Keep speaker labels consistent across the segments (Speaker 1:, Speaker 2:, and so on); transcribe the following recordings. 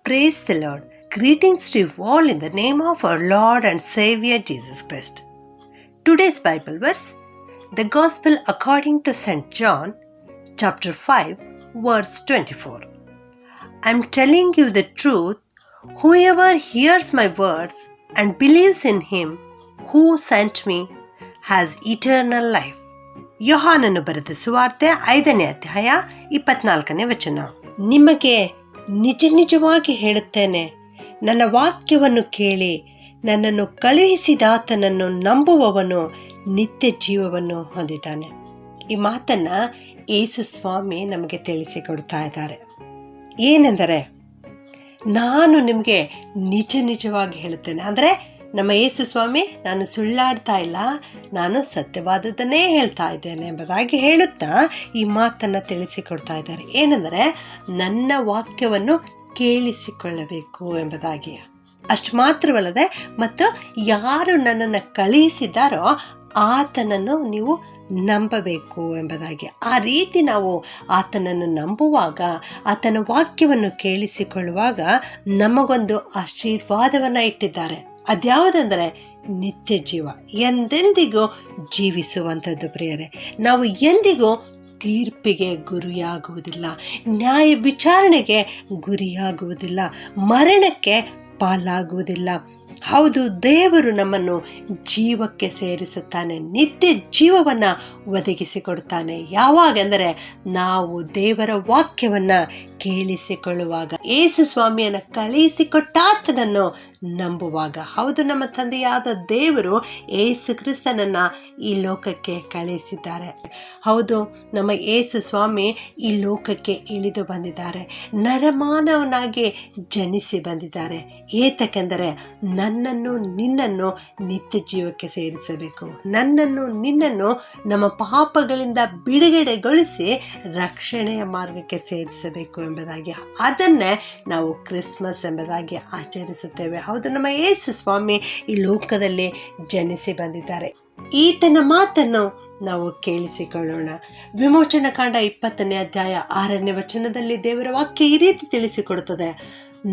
Speaker 1: Praise the Lord. Greetings to you all in the name of our Lord and Savior Jesus Christ. Today's Bible verse, the Gospel according to St. John, chapter 5, verse 24. I'm telling you the truth, whoever hears my words and believes in him who sent me has eternal life. ಯೋಹಾನನು ಬರೆದ ಸುವಾರ್ತೆ 5ನೇ ಅಧ್ಯಾಯ 24ನೇ ವಚನ. ನಿಮಗೆ ನಿಜವಾಗಿ ಹೇಳುತ್ತೇನೆ, ನನ್ನ ವಾಕ್ಯವನ್ನು ಕೇಳಿ ನನ್ನನ್ನು ಕಳುಹಿಸಿದಾತನನ್ನು ನಂಬುವವನು ನಿತ್ಯ ಜೀವವನ್ನು ಹೊಂದಿದ್ದಾನೆ. ಈ ಮಾತನ್ನು ಯೇಸು ಸ್ವಾಮಿ ನಮಗೆ ತಿಳಿಸಿಕೊಡ್ತಾ ಇದ್ದಾರೆ. ಏನೆಂದರೆ, ನಾನು ನಿಮಗೆ ನಿಜವಾಗಿ ಹೇಳುತ್ತೇನೆ, ಅಂದರೆ ನಮ್ಮ ಯೇಸು ಸ್ವಾಮಿ ನಾನು ಸುಳ್ಳಾಡ್ತಾ ಇಲ್ಲ, ನಾನು ಸತ್ಯವಾದದ್ದನ್ನೇ ಹೇಳ್ತಾ ಇದ್ದೇನೆ ಎಂಬುದಾಗಿ ಹೇಳುತ್ತಾ ಈ ಮಾತನ್ನು ತಿಳಿಸಿಕೊಡ್ತಾ ಇದ್ದಾರೆ. ಏನೆಂದರೆ, ನನ್ನ ವಾಕ್ಯವನ್ನು ಕೇಳಿಸಿಕೊಳ್ಳಬೇಕು ಎಂಬುದಾಗಿ. ಅಷ್ಟು ಮಾತ್ರವಲ್ಲದೆ, ಮತ್ತು ಯಾರು ನನ್ನನ್ನು ಕಳುಹಿಸಿದ್ದಾರೋ ಆತನನ್ನು ನೀವು ನಂಬಬೇಕು ಎಂಬುದಾಗಿ. ಆ ರೀತಿ ನಾವು ಆತನನ್ನು ನಂಬುವಾಗ, ಆತನ ವಾಕ್ಯವನ್ನು ಕೇಳಿಸಿಕೊಳ್ಳುವಾಗ ನಮಗೊಂದು ಆಶೀರ್ವಾದವನ್ನು ಇಟ್ಟಿದ್ದಾರೆ. ಅದ್ಯಾವುದೆಂದರೆ ನಿತ್ಯ ಜೀವ, ಎಂದೆಂದಿಗೂ ಜೀವಿಸುವಂಥದ್ದು. ಪ್ರಿಯರೇ, ನಾವು ಎಂದಿಗೂ ತೀರ್ಪಿಗೆ ಗುರಿಯಾಗುವುದಿಲ್ಲ, ನ್ಯಾಯ ವಿಚಾರಣೆಗೆ ಗುರಿಯಾಗುವುದಿಲ್ಲ, ಮರಣಕ್ಕೆ ಪಾಲಾಗುವುದಿಲ್ಲ. ಹೌದು, ದೇವರು ನಮ್ಮನ್ನು ಜೀವಕ್ಕೆ ಸೇರಿಸುತ್ತಾನೆ, ನಿತ್ಯ ಜೀವವನ್ನು ಒದಗಿಸಿಕೊಡ್ತಾನೆ. ಯಾವಾಗೆಂದರೆ ನಾವು ದೇವರ ವಾಕ್ಯವನ್ನು ಕೇಳಿಸಿಕೊಳ್ಳುವಾಗ, ಯೇಸು ಸ್ವಾಮಿಯನ್ನು ಕಳುಹಿಸಿಕೊಟ್ಟಾತನನ್ನು ನಂಬುವಾಗ. ಹೌದು, ನಮ್ಮ ತಂದೆಯಾದ ದೇವರು ಯೇಸು ಕ್ರಿಸ್ತನನ್ನು ಈ ಲೋಕಕ್ಕೆ ಕಳುಹಿಸಿದ್ದಾರೆ. ಹೌದು, ನಮ್ಮ ಯೇಸು ಸ್ವಾಮಿ ಈ ಲೋಕಕ್ಕೆ ಇಳಿದು ಬಂದಿದ್ದಾರೆ, ನರಮಾನವನಾಗಿ ಜನಿಸಿ ಬಂದಿದ್ದಾರೆ. ಏತಕ್ಕೆಂದರೆ ನನ್ನನ್ನು ನಿನ್ನನ್ನು ನಿತ್ಯ ಜೀವಕ್ಕೆ ಸೇರಿಸಬೇಕು, ನನ್ನನ್ನು ನಿನ್ನನ್ನು ನಮ್ಮ ಪಾಪಗಳಿಂದ ಬಿಡುಗಡೆಗೊಳಿಸಿ ರಕ್ಷಣೆಯ ಮಾರ್ಗಕ್ಕೆ ಸೇರಿಸಬೇಕು ಎಂಬುದಾಗಿ. ಅದನ್ನೇ ನಾವು ಕ್ರಿಸ್ಮಸ್ ಎಂಬುದಾಗಿ ಆಚರಿಸುತ್ತೇವೆ. ಹೌದು, ನಮ್ಮ ಯೇಸು ಸ್ವಾಮಿ ಈ ಲೋಕದಲ್ಲಿ ಜನಿಸಿ ಬಂದಿದ್ದಾರೆ. ಈತನ ಮಾತನ್ನು ನಾವು ಕೇಳಿಸಿಕೊಳ್ಳೋಣ. ವಿಮೋಚನಾ ಕಾಂಡ 20ನೇ ಅಧ್ಯಾಯ 6ನೇ ವಚನದಲ್ಲಿ ದೇವರ ವಾಕ್ಯ ಈ ರೀತಿ ತಿಳಿಸಿಕೊಡುತ್ತದೆ,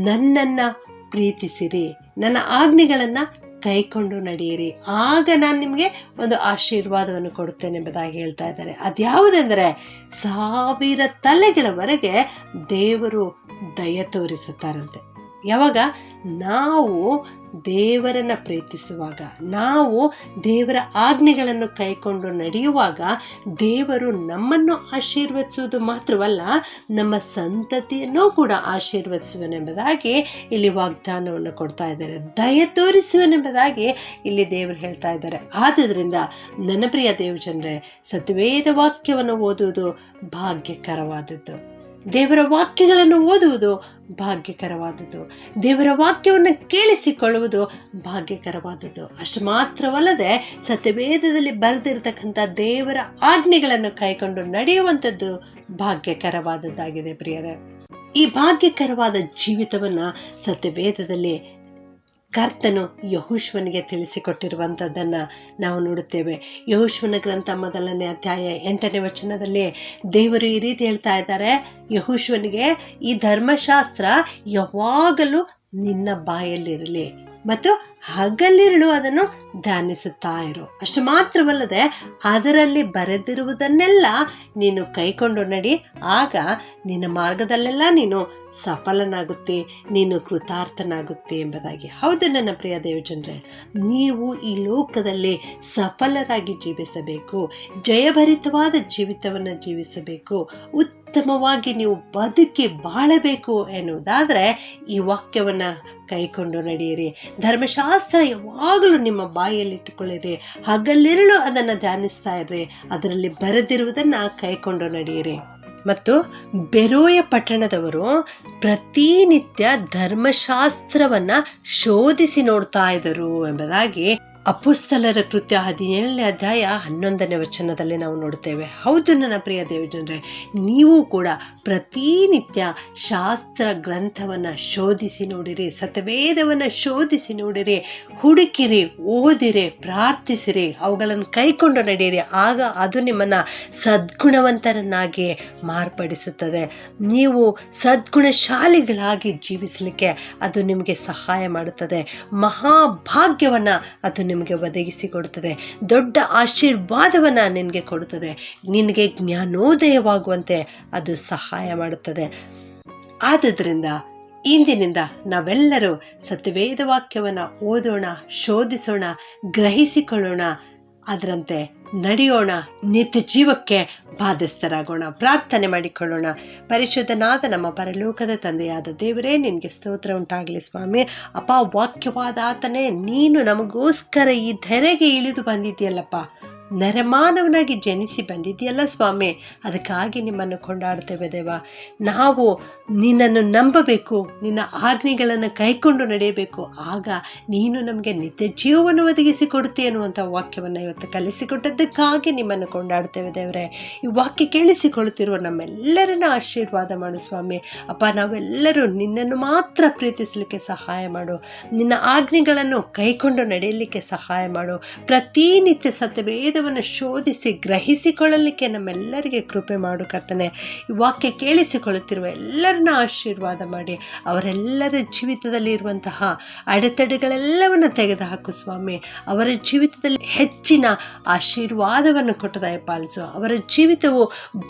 Speaker 1: ನನ್ನನ್ನು ಪ್ರೀತಿಸಿರಿ, ನನ್ನ ಆಜ್ಞೆಗಳನ್ನು ಕೈಕೊಂಡು ನಡೆಯಿರಿ, ಆಗ ನಾನು ನಿಮಗೆ ಒಂದು ಆಶೀರ್ವಾದವನ್ನು ಕೊಡುತ್ತೇನೆ ಎಂಬುದಾಗಿ ಹೇಳ್ತಾ ಇದ್ದಾರೆ. ಅದ್ಯಾವುದೆಂದರೆ, 1000 ತಲೆಗಳವರೆಗೆ ದೇವರು ದಯ ತೋರಿಸುತ್ತಾರಂತೆ. ಯಾವಾಗ ನಾವು ದೇವರನ್ನು ಪ್ರೀತಿಸುವಾಗ, ನಾವು ದೇವರ ಆಜ್ಞೆಗಳನ್ನು ಕೈಕೊಂಡು ನಡೆಯುವಾಗ, ದೇವರು ನಮ್ಮನ್ನು ಆಶೀರ್ವದಿಸುವುದು ಮಾತ್ರವಲ್ಲ, ನಮ್ಮ ಸಂತತಿಯನ್ನು ಕೂಡ ಆಶೀರ್ವದಿಸುವನೆಂಬುದಾಗಿ ಇಲ್ಲಿ ವಾಗ್ದಾನವನ್ನು ಕೊಡ್ತಾ ಇದ್ದಾರೆ. ದಯ ತೋರಿಸುವನೆಂಬುದಾಗಿ ಇಲ್ಲಿ ದೇವರು ಹೇಳ್ತಾ ಇದ್ದಾರೆ. ಆದ್ದರಿಂದ ನನ್ನ ಪ್ರಿಯ ದೇವಜನರೇ, ಸತ್ಯವೇದ ವಾಕ್ಯವನ್ನು ಓದುವುದು ಭಾಗ್ಯಕರವಾದದ್ದು, ದೇವರ ವಾಕ್ಯಗಳನ್ನು ಓದುವುದು ಭಾಗ್ಯಕರವಾದದ್ದು, ದೇವರ ವಾಕ್ಯವನ್ನು ಕೇಳಿಸಿಕೊಳ್ಳುವುದು ಭಾಗ್ಯಕರವಾದದ್ದು. ಅಷ್ಟು ಮಾತ್ರವಲ್ಲದೆ, ಸತ್ಯವೇದದಲ್ಲಿ ಬರೆದಿರತಕ್ಕಂಥ ದೇವರ ಆಜ್ಞೆಗಳನ್ನು ಕೈಕೊಂಡು ನಡೆಯುವಂಥದ್ದು ಭಾಗ್ಯಕರವಾದದ್ದಾಗಿದೆ. ಪ್ರಿಯರೇ, ಈ ಭಾಗ್ಯಕರವಾದ ಜೀವಿತವನ್ನು ಸತ್ಯವೇದದಲ್ಲಿ ಕರ್ತನು ಯೆಹೋಶುವನಿಗೆ ತಿಳಿಸಿಕೊಟ್ಟಿರುವಂಥದ್ದನ್ನು ನಾವು ನೋಡುತ್ತೇವೆ. ಯೆಹೋಶುವನ ಗ್ರಂಥ 1ನೇ ಅಧ್ಯಾಯ 8ನೇ ವಚನದಲ್ಲಿ ದೇವರು ಈ ರೀತಿ ಹೇಳ್ತಾ ಇದ್ದಾರೆ, ಯೆಹೋಶುವನಿಗೆ ಈ ಧರ್ಮಶಾಸ್ತ್ರ ಯಾವಾಗಲೂ ನಿನ್ನ ಬಾಯಲ್ಲಿರಲಿ ಮತ್ತು ಹಗಲಿರುಳು ಅದನ್ನು ಧ್ಯಾನಿಸುತ್ತಾ ಇರು. ಅಷ್ಟು ಮಾತ್ರವಲ್ಲದೆ, ಅದರಲ್ಲಿ ಬರೆದಿರುವುದನ್ನೆಲ್ಲ ನೀನು ಕೈಕೊಂಡು ನಡಿ, ಆಗ ನಿನ್ನ ಮಾರ್ಗದಲ್ಲೆಲ್ಲ ನೀನು ಸಫಲನಾಗುತ್ತೆ, ನೀನು ಕೃತಾರ್ಥನಾಗುತ್ತೆ ಎಂಬುದಾಗಿ. ಹೌದು ನನ್ನ ಪ್ರಿಯ ದೇವಜನರೇ, ನೀವು ಈ ಲೋಕದಲ್ಲಿ ಸಫಲರಾಗಿ ಜೀವಿಸಬೇಕು, ಜಯಭರಿತವಾದ ಜೀವಿತವನ್ನು ಜೀವಿಸಬೇಕು, ಉತ್ತಮವಾಗಿ ನೀವು ಬದುಕಿ ಬಾಳಬೇಕು ಎನ್ನುವುದಾದರೆ ಈ ವಾಕ್ಯವನ್ನು ಕೈಕೊಂಡು ನಡೆಯಿರಿ. ಧರ್ಮಶಾಸ್ತ್ರ ಯಾವಾಗಲೂ ನಿಮ್ಮ ಬಾಯಲ್ಲಿಟ್ಟುಕೊಳ್ಳಿರಿ, ಹಗಲಿರುಳು ಅದನ್ನು ಧ್ಯಾನಿಸ್ತಾ ಇರ್ರಿ, ಅದರಲ್ಲಿ ಬರೆದಿರುವುದನ್ನು ಕೈಕೊಂಡು ನಡೆಯಿರಿ. ಮತ್ತು ಬೆರೋಯ ಪಟ್ಟಣದವರು ಪ್ರತಿನಿತ್ಯ ಧರ್ಮಶಾಸ್ತ್ರವನ್ನು ಶೋಧಿಸಿ ನೋಡ್ತಾ ಇದ್ದರು ಎಂಬುದಾಗಿ ಅಪೊಸ್ತಲರ ಕೃತ್ಯ 17ನೇ ಅಧ್ಯಾಯ 11ನೇ ವಚನದಲ್ಲಿ ನಾವು ನೋಡುತ್ತೇವೆ. ಹೌದು ನನ್ನ ಪ್ರಿಯ ದೇವಜನರೇ, ನೀವು ಕೂಡ ಪ್ರತಿನಿತ್ಯ ಶಾಸ್ತ್ರ ಗ್ರಂಥವನ್ನು ಶೋಧಿಸಿ ನೋಡಿರಿ, ಸತ್ಯವೇದವನ್ನು ಶೋಧಿಸಿ ನೋಡಿರಿ, ಹುಡುಕಿರಿ, ಓದಿರಿ, ಪ್ರಾರ್ಥಿಸಿರಿ, ಅವುಗಳನ್ನು ಕೈಕೊಂಡು ನಡೆಯಿರಿ. ಆಗ ಅದು ನಿಮ್ಮನ್ನು ಸದ್ಗುಣವಂತರನ್ನಾಗಿ ಮಾರ್ಪಡಿಸುತ್ತದೆ. ನೀವು ಸದ್ಗುಣಶಾಲಿಗಳಾಗಿ ಜೀವಿಸಲಿಕ್ಕೆ ಅದು ನಿಮಗೆ ಸಹಾಯ ಮಾಡುತ್ತದೆ. ಮಹಾಭಾಗ್ಯವನ್ನು ಅದು ನಿಮಗೆ ಒದಗಿಸಿಕೊಡುತ್ತದೆ. ದೊಡ್ಡ ಆಶೀರ್ವಾದವನ್ನು ನಿನಗೆ ಕೊಡುತ್ತದೆ. ನಿನಗೆ ಜ್ಞಾನೋದಯವಾಗುವಂತೆ ಅದು ಸಹಾಯ ಮಾಡುತ್ತದೆ. ಆದುದರಿಂದ ಇಂದಿನಿಂದ ನಾವೆಲ್ಲರೂ ಸತ್ಯವೇದ ವಾಕ್ಯವನ್ನು ಓದೋಣ, ಶೋಧಿಸೋಣ, ಗ್ರಹಿಸಿಕೊಳ್ಳೋಣ, ಅದರಂತೆ ನಡೆಯೋಣ, ನಿತ್ಯ ಜೀವಕ್ಕೆ ಬಾಧ್ಯಸ್ಥರಾಗೋಣ. ಪ್ರಾರ್ಥನೆ ಮಾಡಿಕೊಳ್ಳೋಣ. ಪರಿಶುದ್ಧನಾದ ನಮ್ಮ ಪರಲೋಕದ ತಂದೆಯಾದ ದೇವರೇ, ನಿನಗೆ ಸ್ತೋತ್ರ ಉಂಟಾಗಲಿ ಸ್ವಾಮಿ. ಅಪ್ಪ, ವಾಕ್ಯವಾದ ಆತನೇ, ನೀನು ನಮಗೋಸ್ಕರ ಈ ಧರೆಗೆ ಇಳಿದು ಬಂದಿದ್ದೀಯಲ್ಲಪ್ಪ, ನರಮಾನವನಾಗಿ ಜನಿಸಿ ಬಂದಿದ್ದೀಯಲ್ಲ ಸ್ವಾಮಿ, ಅದಕ್ಕಾಗಿ ನಿಮ್ಮನ್ನು ಕೊಂಡಾಡ್ತೇವೆ ದೇವ. ನಾವು ನಿನ್ನನ್ನು ನಂಬಬೇಕು, ನಿನ್ನ ಆಜ್ಞೆಗಳನ್ನು ಕೈಕೊಂಡು ನಡೆಯಬೇಕು. ಆಗ ನೀನು ನಮಗೆ ನಿತ್ಯ ಜೀವವನ್ನು ಒದಗಿಸಿ ಕೊಡುತ್ತೆ ಅನ್ನುವಂಥ ವಾಕ್ಯವನ್ನು ಇವತ್ತು ಕಲಿಸಿಕೊಟ್ಟದ್ದಕ್ಕಾಗಿ ನಿಮ್ಮನ್ನು ಕೊಂಡಾಡ್ತೇವೆ ದೇವರೇ. ಈ ವಾಕ್ಯ ಕೇಳಿಸಿಕೊಳ್ಳುತ್ತಿರುವ ನಮ್ಮೆಲ್ಲರನ್ನ ಆಶೀರ್ವಾದ ಮಾಡು ಸ್ವಾಮಿ. ಅಪ್ಪ, ನಾವೆಲ್ಲರೂ ನಿನ್ನನ್ನು ಮಾತ್ರ ಪ್ರೀತಿಸಲಿಕ್ಕೆ ಸಹಾಯ ಮಾಡು. ನಿನ್ನ ಆಜ್ಞೆಗಳನ್ನು ಕೈಕೊಂಡು ನಡೆಯಲಿಕ್ಕೆ ಸಹಾಯ ಮಾಡು. ಪ್ರತಿನಿತ್ಯ ಸತ್ಯವೇದವನ್ನು ಶೋಧಿಸಿ ಗ್ರಹಿಸಿಕೊಳ್ಳಲಿಕ್ಕೆ ನಮ್ಮೆಲ್ಲರಿಗೆ ಕೃಪೆ ಮಾಡು ಕರ್ತನೆ. ಈ ವಾಕ್ಯ ಕೇಳಿಸಿಕೊಳ್ಳುತ್ತಿರುವ ಎಲ್ಲರನ್ನ ಆಶೀರ್ವಾದ ಮಾಡಿ, ಅವರೆಲ್ಲರ ಜೀವಿತದಲ್ಲಿ ಇರುವಂತಹ ಅಡೆತಡೆಗಳೆಲ್ಲವನ್ನು ತೆಗೆದುಹಾಕು ಸ್ವಾಮಿ. ಅವರ ಜೀವಿತದಲ್ಲಿ ಹೆಚ್ಚಿನ ಆಶೀರ್ವಾದವನ್ನು ಕೊಟ್ಟು ದಯಪಾಲಿಸು. ಅವರ ಜೀವಿತವು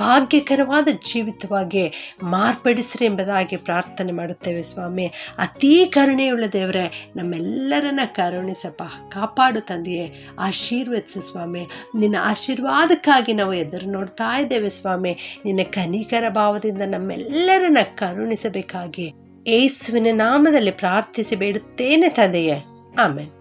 Speaker 1: ಭಾಗ್ಯಕರವಾದ ಜೀವಿತವಾಗಿ ಮಾರ್ಪಡಿಸ್ರಿ ಎಂಬುದಾಗಿ ಪ್ರಾರ್ಥನೆ ಮಾಡುತ್ತೇವೆ ಸ್ವಾಮಿ. ಅತೀ ಕರುಣೆಯುಳ್ಳ ದೇವರೇ, ನಮ್ಮೆಲ್ಲರನ್ನ ಕರುಣಿಸಪ್ಪ, ಕಾಪಾಡು ತಂದೆಯೇ, ಆಶೀರ್ವದಿಸು ಸ್ವಾಮಿ. ನಿನ್ನ ಆಶೀರ್ವಾದಕ್ಕಾಗಿ ನಾವು ಎದುರು ನೋಡ್ತಾ ಇದ್ದೇವೆ ಸ್ವಾಮಿ. ನಿನ್ನ ಕನಿಕರ ಭಾವದಿಂದ ನಮ್ಮೆಲ್ಲರನ್ನ ಕರುಣಿಸಬೇಕಾಗಿ ಯೇಸುವಿನ ನಾಮದಲ್ಲಿ ಪ್ರಾರ್ಥಿಸಿ ಬೇಡುತ್ತೇನೆ ತಂದೆಯೇ, ಆಮೆನ್.